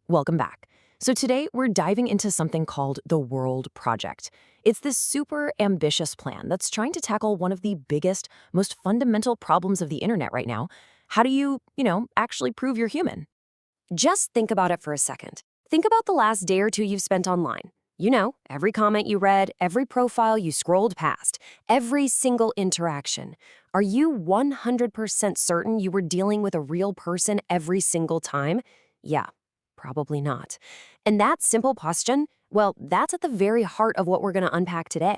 Welcome back. So today we're diving into something called the World Project. It's this super ambitious plan that's trying to tackle one of the biggest, most fundamental problems of the internet right now. How do you actually prove you're human? Just think about it for a second. Think about the last day or two you've spent online. You know, every comment you read, every profile you scrolled past, every single interaction. Are you 100% certain you were dealing with a real person every single time? Yeah, probably not. And that simple question, well, that's at the very heart of what we're going to unpack today.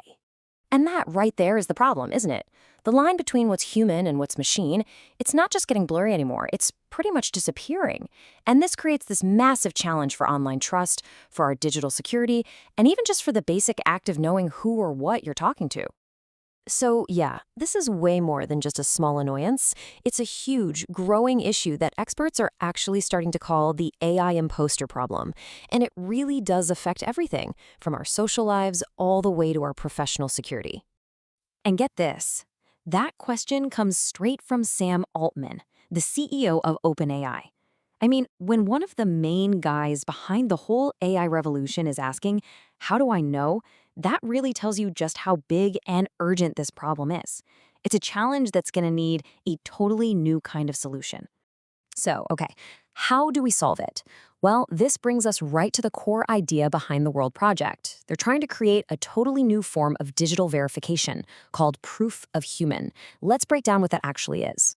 And that right there is the problem, isn't it? The line between what's human and what's machine, it's not just getting blurry anymore, it's pretty much disappearing. And this creates this massive challenge for online trust, for our digital security, and even just for the basic act of knowing who or what you're talking to. So yeah, this is way more than just a small annoyance. It's a huge, growing issue that experts are actually starting to call the AI imposter problem. And it really does affect everything, from our social lives all the way to our professional security. And get this, that question comes straight from Sam Altman, the CEO of OpenAI. I mean, when one of the main guys behind the whole AI revolution is asking, how do I know? That really tells you just how big and urgent this problem is. It's a challenge that's going to need a totally new kind of solution. So, okay, how do we solve it? Well, this brings us right to the core idea behind the World Project. They're trying to create a totally new form of digital verification called proof of human. Let's break down what that actually is.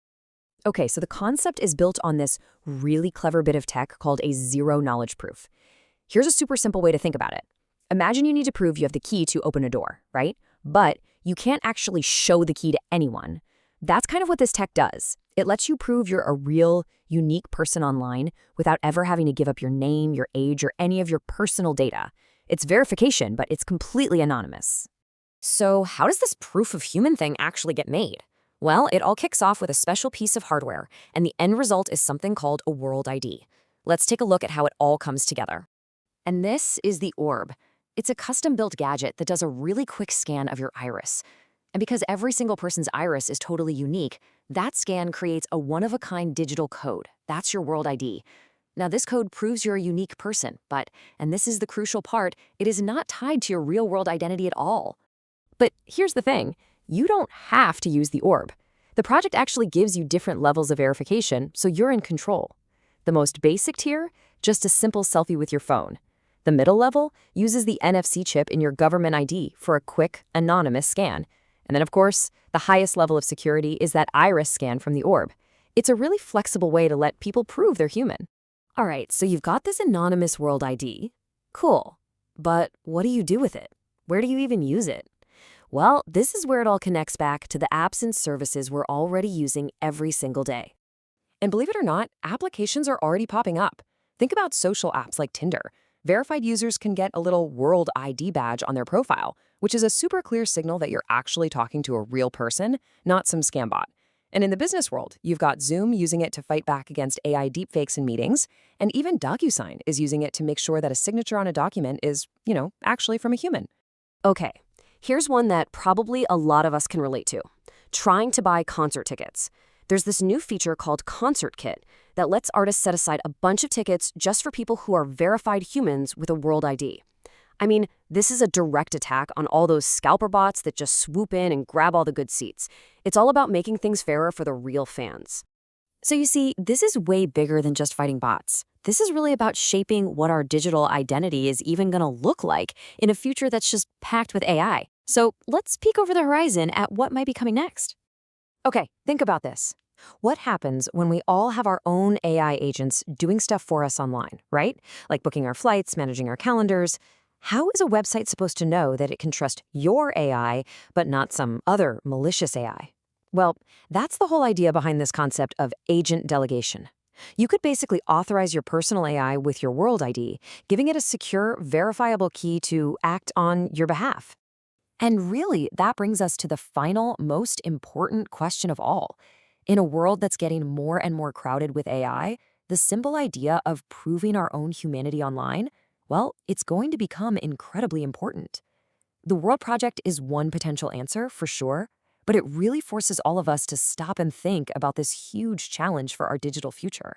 Okay, so the concept is built on this really clever bit of tech called a zero-knowledge proof. Here's a super simple way to think about it. Imagine you need to prove you have the key to open a door, right? But you can't actually show the key to anyone. That's kind of what this tech does. It lets you prove you're a real, unique person online without ever having to give up your name, your age, or any of your personal data. It's verification, but it's completely anonymous. So how does this proof of human thing actually get made? Well, it all kicks off with a special piece of hardware, and the end result is something called a World ID. Let's take a look at how it all comes together. And this is the Orb. It's a custom-built gadget that does a really quick scan of your iris. And because every single person's iris is totally unique, that scan creates a one-of-a-kind digital code. That's your World ID. Now, this code proves you're a unique person, but, and this is the crucial part, it is not tied to your real-world identity at all. But here's the thing. You don't have to use the Orb. The project actually gives you different levels of verification, so you're in control. The most basic tier, just a simple selfie with your phone. The middle level uses the NFC chip in your government ID for a quick, anonymous scan. And then, of course, the highest level of security is that iris scan from the Orb. It's a really flexible way to let people prove they're human. All right, so you've got this anonymous World ID. Cool. But what do you do with it? Where do you even use it? Well, this is where it all connects back to the apps and services we're already using every single day. And believe it or not, applications are already popping up. Think about social apps like Tinder. Verified users can get a little World ID badge on their profile, which is a super clear signal that you're actually talking to a real person, not some scam bot. And in the business world, you've got Zoom using it to fight back against AI deepfakes in meetings, and even DocuSign is using it to make sure that a signature on a document is, actually from a human. Okay. Here's one that probably a lot of us can relate to. Trying to buy concert tickets. There's this new feature called Concert Kit that lets artists set aside a bunch of tickets just for people who are verified humans with a World ID. I mean, this is a direct attack on all those scalper bots that just swoop in and grab all the good seats. It's all about making things fairer for the real fans. So you see, this is way bigger than just fighting bots. This is really about shaping what our digital identity is even going to look like in a future that's just packed with AI. So let's peek over the horizon at what might be coming next. Okay, think about this. What happens when we all have our own AI agents doing stuff for us online, right? Like booking our flights, managing our calendars. How is a website supposed to know that it can trust your AI, but not some other malicious AI? Well, that's the whole idea behind this concept of agent delegation. You could basically authorize your personal AI with your World ID, giving it a secure, verifiable key to act on your behalf. And really, that brings us to the final, most important question of all. In a world that's getting more and more crowded with AI, the simple idea of proving our own humanity online, well, it's going to become incredibly important. The World Project is one potential answer, for sure, but it really forces all of us to stop and think about this huge challenge for our digital future.